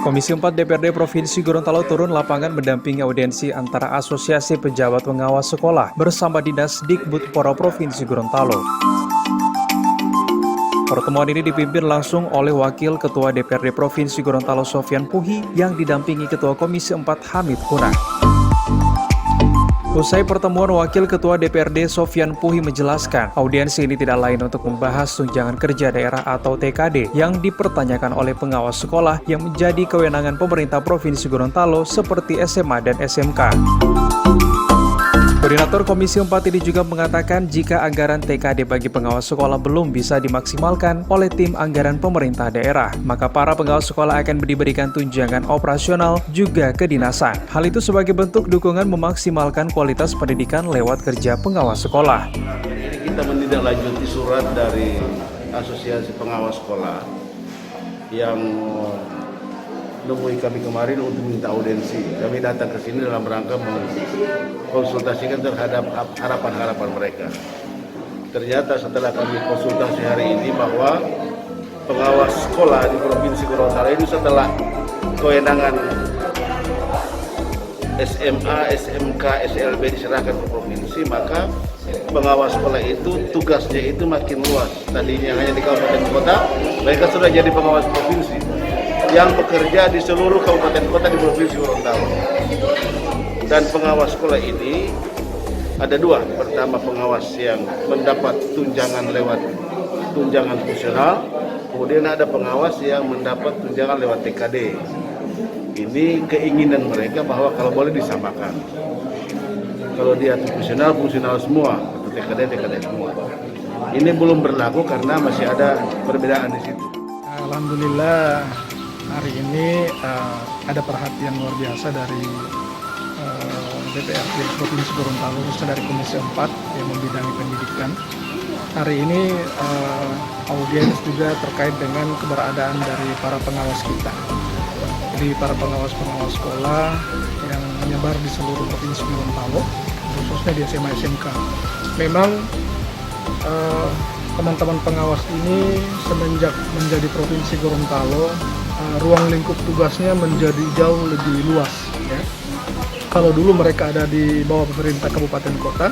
Komisi 4 DPRD Provinsi Gorontalo turun lapangan mendampingi audiensi antara Asosiasi Pejabat Pengawas Sekolah bersama Dinas Dikbudpora Provinsi Gorontalo. Pertemuan ini dipimpin langsung oleh Wakil Ketua DPRD Provinsi Gorontalo Sofyan Puhi yang didampingi Ketua Komisi 4 Hamid Kuna. Usai pertemuan, Wakil Ketua DPRD Sofyan Puhi menjelaskan, audiensi ini tidak lain untuk membahas tunjangan kerja daerah atau TKD yang dipertanyakan oleh pengawas sekolah yang menjadi kewenangan pemerintah Provinsi Gorontalo seperti SMA dan SMK. Koordinator Komisi 4 ini juga mengatakan jika anggaran TKD bagi pengawas sekolah belum bisa dimaksimalkan oleh tim anggaran pemerintah daerah, maka para pengawas sekolah akan diberikan tunjangan operasional juga kedinasan. Hal itu sebagai bentuk dukungan memaksimalkan kualitas pendidikan lewat kerja pengawas sekolah. Ini kita menindaklanjuti surat dari Asosiasi Pengawas Sekolah yang menemui kami kemarin untuk minta audiensi. Kami datang ke sini dalam rangka mengkonsultasikan terhadap harapan-harapan mereka. Ternyata setelah kami konsultasi hari ini bahwa pengawas sekolah di Provinsi Gorontalo itu setelah kewenangan SMA, SMK, SLB diserahkan ke provinsi, maka pengawas sekolah itu tugasnya itu makin luas. Tadinya hanya di kabupaten kota, mereka sudah jadi pengawas provinsi yang bekerja di seluruh kabupaten kota di Provinsi Gorontalo. Dan pengawas sekolah ini ada dua. Pertama, pengawas yang mendapat tunjangan lewat tunjangan fungsional, kemudian ada pengawas yang mendapat tunjangan lewat TKD. Ini keinginan mereka bahwa kalau boleh disamakan. Kalau dia fungsional semua, atau TKD semua. Ini belum berlaku karena masih ada perbedaan di situ. Alhamdulillah hari ini ada perhatian luar biasa dari DPRD Provinsi Gorontalo, khususnya dari Komisi 4 yang membidangi pendidikan. Hari ini audiens juga terkait dengan keberadaan dari para pengawas kita. Jadi para pengawas-pengawas sekolah yang menyebar di seluruh Provinsi Gorontalo, khususnya di SMA SMK. Memang teman-teman pengawas ini semenjak menjadi Provinsi Gorontalo, ruang lingkup tugasnya menjadi jauh lebih luas. Ya. Kalau dulu mereka ada di bawah pemerintah kabupaten kota,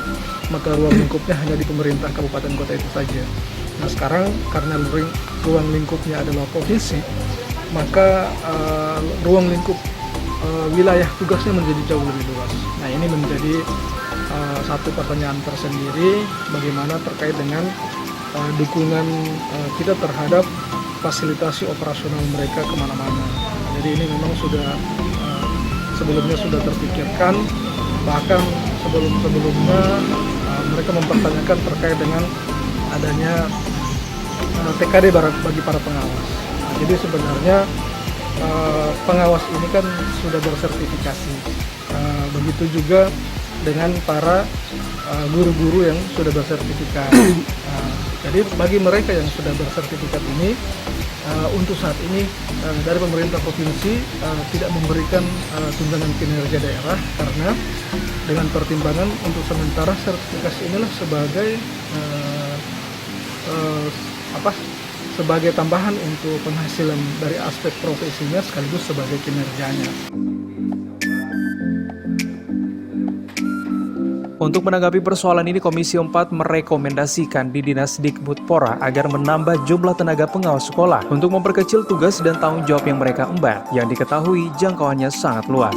maka ruang lingkupnya hanya di pemerintah kabupaten kota itu saja. Nah sekarang karena ruang lingkupnya adalah provinsi, maka ruang lingkup wilayah tugasnya menjadi jauh lebih luas. Nah ini menjadi satu pertanyaan tersendiri, bagaimana terkait dengan dukungan kita terhadap fasilitasi operasional mereka kemana-mana. Jadi ini memang sudah sebelumnya sudah terpikirkan, bahkan sebelumnya mereka mempertanyakan terkait dengan adanya TKD bagi para pengawas. Nah, jadi sebenarnya pengawas ini kan sudah bersertifikasi. Begitu juga dengan para guru-guru yang sudah bersertifikat. Jadi bagi mereka yang sudah bersertifikat ini, untuk saat ini dari pemerintah provinsi tidak memberikan tunjangan kinerja daerah karena dengan pertimbangan untuk sementara sertifikasi inilah sebagai sebagai tambahan untuk penghasilan dari aspek profesinya sekaligus sebagai kinerjanya. Untuk menanggapi persoalan ini, Komisi 4 merekomendasikan di Dinas Dikbudpora agar menambah jumlah tenaga pengawas sekolah untuk memperkecil tugas dan tanggung jawab yang mereka emban, yang diketahui jangkauannya sangat luas.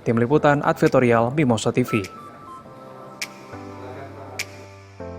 Tim Liputan Advertorial Mimosa TV.